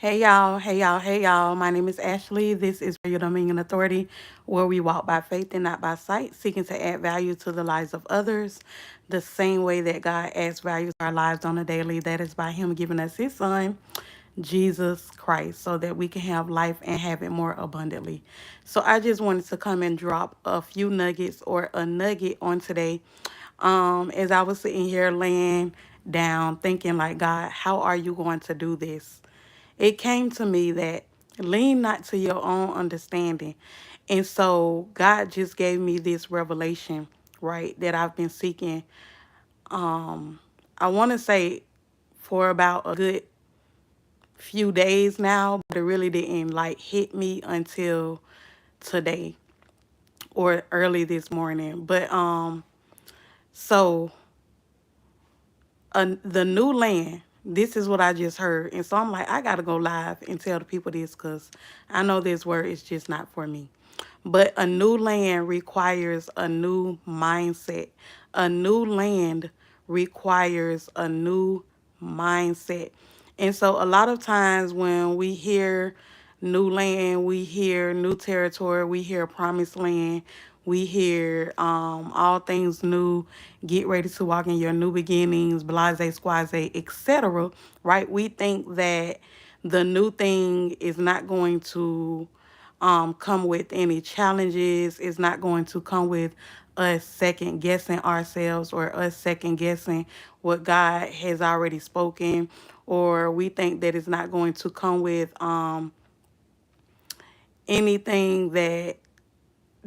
Hey y'all. My name is Ashley. This is Your Dominion Authority, where we walk by faith and not by sight, seeking to add value to the lives of others. The same way that God adds value to our lives on a daily, that is by Him giving us His Son, Jesus Christ, so that we can have life and have it more abundantly. So I just wanted to come and drop a few nuggets or a nugget on today. As I was sitting here laying down, thinking like, God, how are you going to do this? It came to me that lean not to your own understanding. And so God just gave me this revelation, right, that I've been seeking. I want to say for about a good few days now, but it really didn't like hit me until today or early this morning. So the new land, this is what I just heard. And so I'm like, I got to go live and tell the people this because I know this word is just not for me. But a new land requires a new mindset. A new land requires a new mindset. And so a lot of times when we hear new land, we hear new territory, we hear promised land, we hear all things new, get ready to walk in your new beginnings, blase, squaze, etc. Right? We think that the new thing is not going to come with any challenges. It's not going to come with us second guessing ourselves or us second guessing what God has already spoken, or we think that it's not going to come with anything that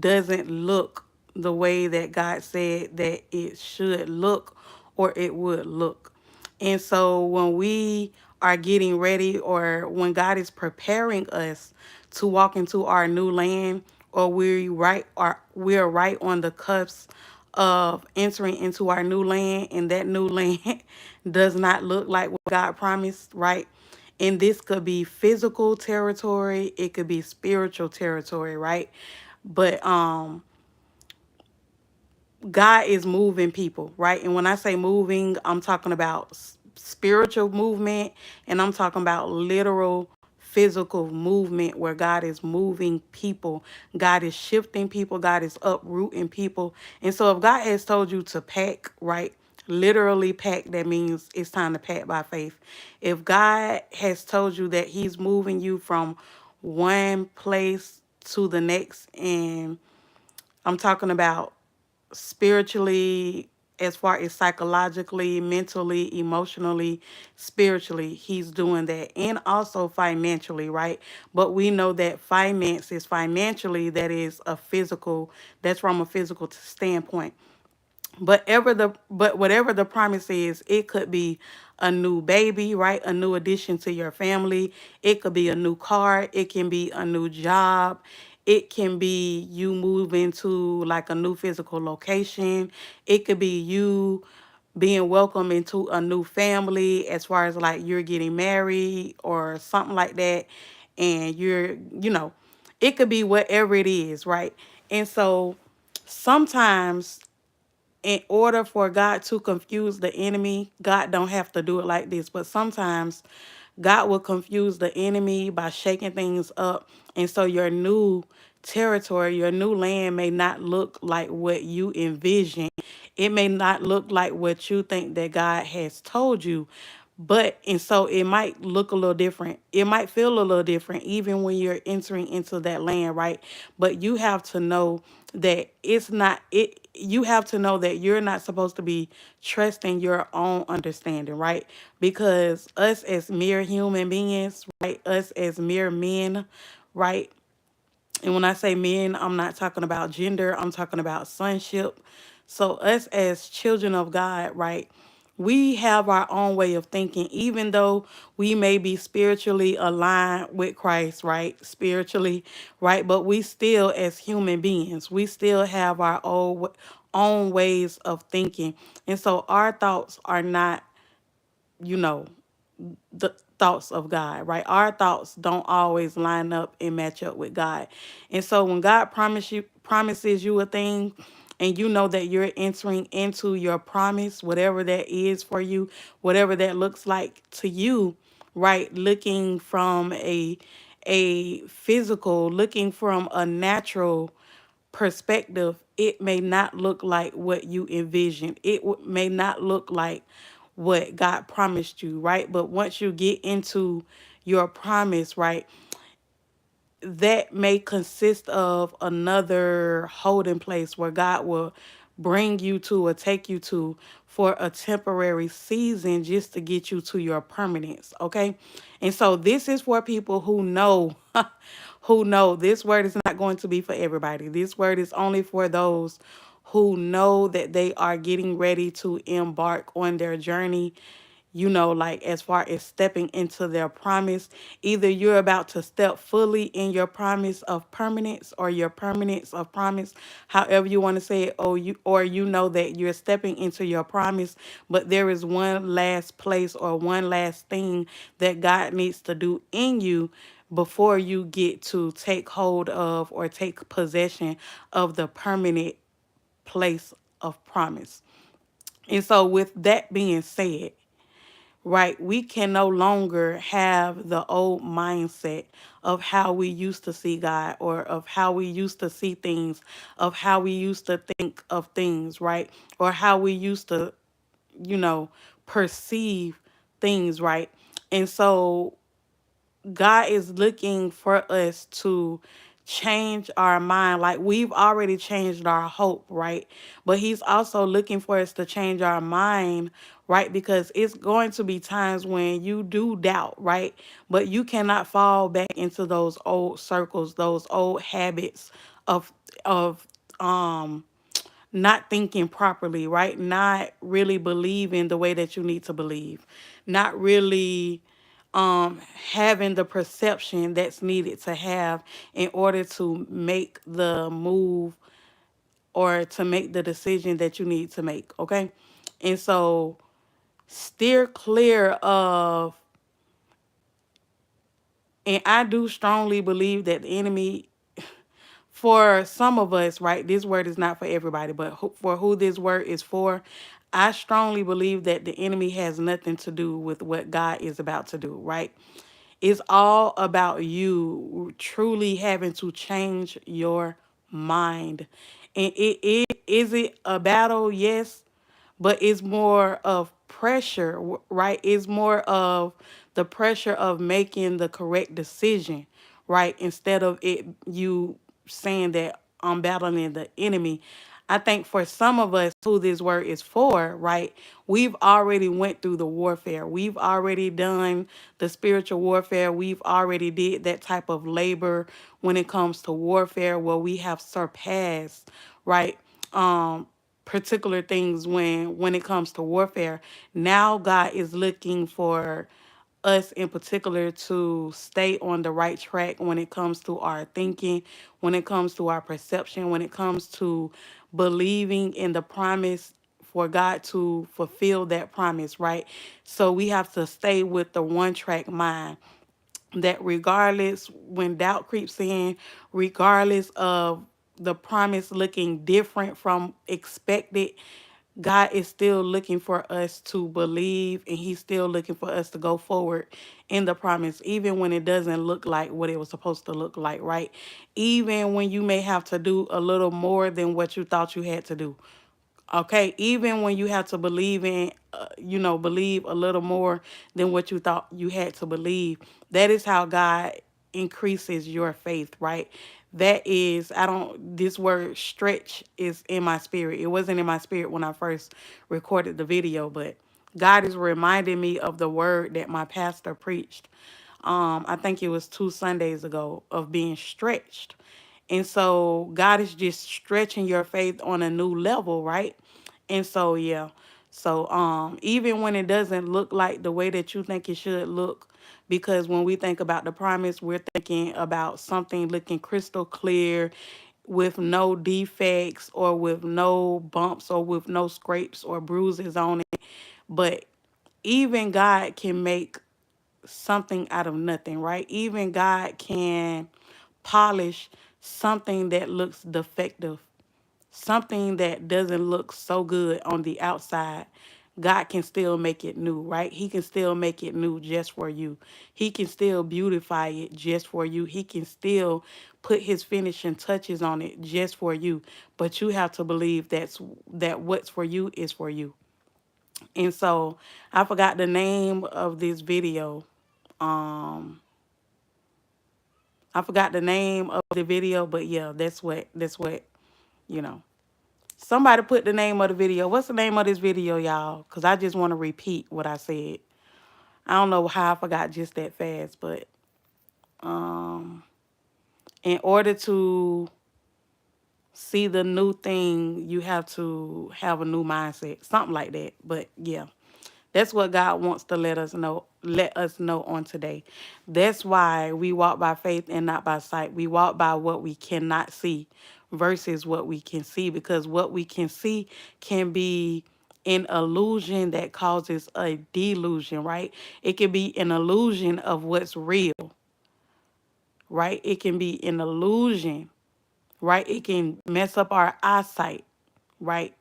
doesn't look the way that God said that it should look or it would look. And so when we are getting ready or when God is preparing us to walk into our new land, or we're right on the cusp of entering into our new land, and that new land does not look like what God promised, right? And this could be physical territory, it could be spiritual territory, right? But God is moving people, right? And when I say moving, I'm talking about spiritual movement, and I'm talking about literal physical movement where God is moving people. God is shifting people. God is uprooting people. And so if God has told you to pack, right? Literally pack, that means it's time to pack by faith. If God has told you that He's moving you from one place to the next, and I'm talking about spiritually, as far as psychologically, mentally, emotionally, spiritually, he's doing that. And also financially, right? But we know that finance is financially, that is a physical, that's from a physical standpoint. But whatever the promise is, it could be a new baby, right? A new addition to your family. It could be a new car. It can be a new job. It can be you moving to like a new physical location. It could be you being welcomed into a new family, as far as like you're getting married or something like that. And it could be whatever it is, right? And so sometimes, in order for God to confuse the enemy, God don't have to do it like this, but sometimes God will confuse the enemy by shaking things up. And so your new territory, your new land may not look like what you envision. It may not look like what you think that God has told you. And so it might look a little different. It might feel a little different even when you're entering into that land, right? But you have to know that it's not it you have to know that you're not supposed to be trusting your own understanding, right? Because us as mere human beings, right? Us as mere men, right? And when I say men, I'm not talking about gender, I'm talking about sonship. So, us as children of God, right? We have our own way of thinking, even though we may be spiritually aligned with Christ, right? Spiritually, right? But we still, as human beings, we still have our own ways of thinking. And so, our thoughts are not, you know, the thoughts of God, right? Our thoughts don't always line up and match up with God. And so when God promises you a thing, and you know that you're entering into your promise, whatever that is for you, whatever that looks like to you, right? Looking from a physical, looking from a natural perspective, it may not look like what you envisioned. May not look like what God promised you, right? But once you get into your promise, right, that may consist of another holding place where God will bring you to or take you to for a temporary season just to get you to your permanence, okay? And so this is for people who know who know this word is not going to be for everybody. This word is only for those who know that they are getting ready to embark on their journey, like as far as stepping into their promise. Either you're about to step fully in your promise of permanence or your permanence of promise, however you want to say it, or you know that you're stepping into your promise, but there is one last place or one last thing that God needs to do in you before you get to take hold of or take possession of the permanent place of promise. And so with that being said, right, we can no longer have the old mindset of how we used to see God, or of how we used to see things, of how we used to think of things, right? Or how we used to, you know, perceive things, right? And so God is looking for us to change our mind. Like, we've already changed our hope, right? But He's also looking for us to change our mind, right? Because it's going to be times when you do doubt, right? But you cannot fall back into those old circles, those old habits of of um not thinking properly, right? Not really believing the way that you need to believe, not really having the perception that's needed to have in order to make the move or to make the decision that you need to make, okay? And so steer clear of, and I do strongly believe that the enemy, for some of us, right, this word is not for everybody, but for who this word is for, I strongly believe that the enemy has nothing to do with what God is about to do, right? It's all about you truly having to change your mind. And it is it a battle? Yes, but it's more of pressure, right? It's more of the pressure of making the correct decision, right? Instead of it you saying that I'm battling the enemy. I think for some of us who this word is for, right? We've already went through the warfare. We've already done the spiritual warfare. We've already did that type of labor when it comes to warfare, where we have surpassed, right? Particular things when it comes to warfare. Now God is looking for us in particular to stay on the right track when it comes to our thinking, when it comes to our perception, when it comes to believing in the promise, for God to fulfill that promise, right? So we have to stay with the one track mind, that regardless when doubt creeps in, regardless of the promise looking different from expected, God is still looking for us to believe, and He's still looking for us to go forward in the promise, even when it doesn't look like what it was supposed to look like, right? Even when you may have to do a little more than what you thought you had to do. Okay, even when you have to believe in, believe a little more than what you thought you had to believe, that is how God increases your faith, right? That is, this word stretch is in my spirit. It wasn't in my spirit when I first recorded the video, but God is reminding me of the word that my pastor preached. I think it was 2 Sundays ago, of being stretched. And so God is just stretching your faith on a new level, right? And so yeah. So even when it doesn't look like the way that you think it should look, because when we think about the promise, we're thinking about something looking crystal clear, with no defects or with no bumps or with no scrapes or bruises on it. But even God can make something out of nothing, right? Even God can polish something that looks defective, something that doesn't look so good on the outside. God can still make it new, right? He can still make it new just for you. He can still beautify it just for you. He can still put his finishing touches on it just for you. But you have to believe that what's for you is for you. And so I forgot the name of this video. Um I forgot the name of the video, but yeah, that's what, you know. Somebody put the name of the video. What's the name of this video, y'all? Because I just want to repeat what I said. I don't know how I forgot just that fast, but um, in order to see the new thing, you have to have a new mindset, something like that. But yeah, that's what God wants to let us know on today. That's why we walk by faith and not by sight. We walk by what we cannot see versus what we can see, because what we can see can be an illusion that causes a delusion, right? It can be an illusion of what's real, right? It can be an illusion, right? It can mess up our eyesight, right?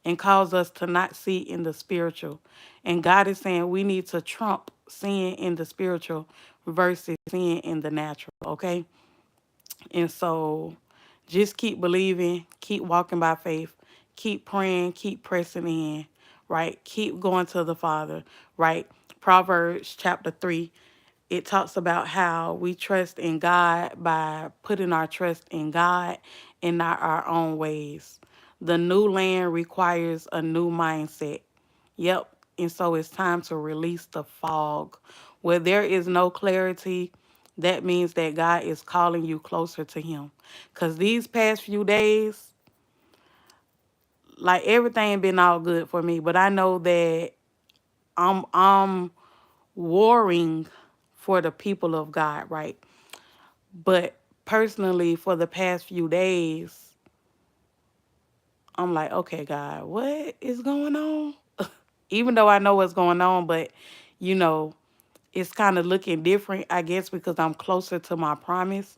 And cause us to not see in the spiritual. And God is saying we need to trump seeing in the spiritual versus seeing in the natural, okay? And so just keep believing, keep walking by faith, keep praying, keep pressing in, right? Keep going to the Father, right? Proverbs chapter 3, it talks about how we trust in God by putting our trust in God and not our own ways. The new land requires a new mindset. Yep. And so it's time to release the fog. Where there is no clarity, that means that God is calling you closer to Him. Because these past few days, like everything been all good for me, but I know that I'm warring for the people of God, right? But personally, for the past few days, I'm like, okay, God, what is going on? Even though I know what's going on, but you know, it's kind of looking different, I guess, because I'm closer to my promise.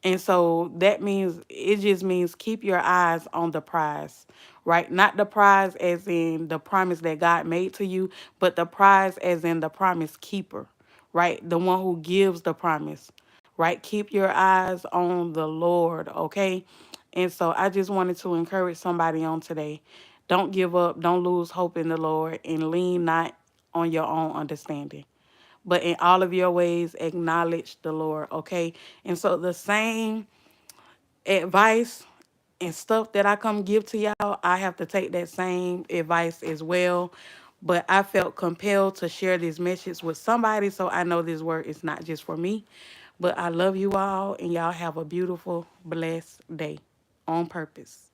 And so that means, it just means keep your eyes on the prize, right? Not the prize as in the promise that God made to you, but the prize as in the promise keeper, right? The one who gives the promise, right? Keep your eyes on the Lord, okay? And so I just wanted to encourage somebody on today. Don't give up, don't lose hope in the Lord, and lean not on your own understanding, but in all of your ways acknowledge the Lord, okay? And so the same advice and stuff that I come give to y'all, I have to take that same advice as well. But I felt compelled to share this message with somebody, so I know this word is not just for me. But I love you all, and y'all have a beautiful, blessed day on purpose.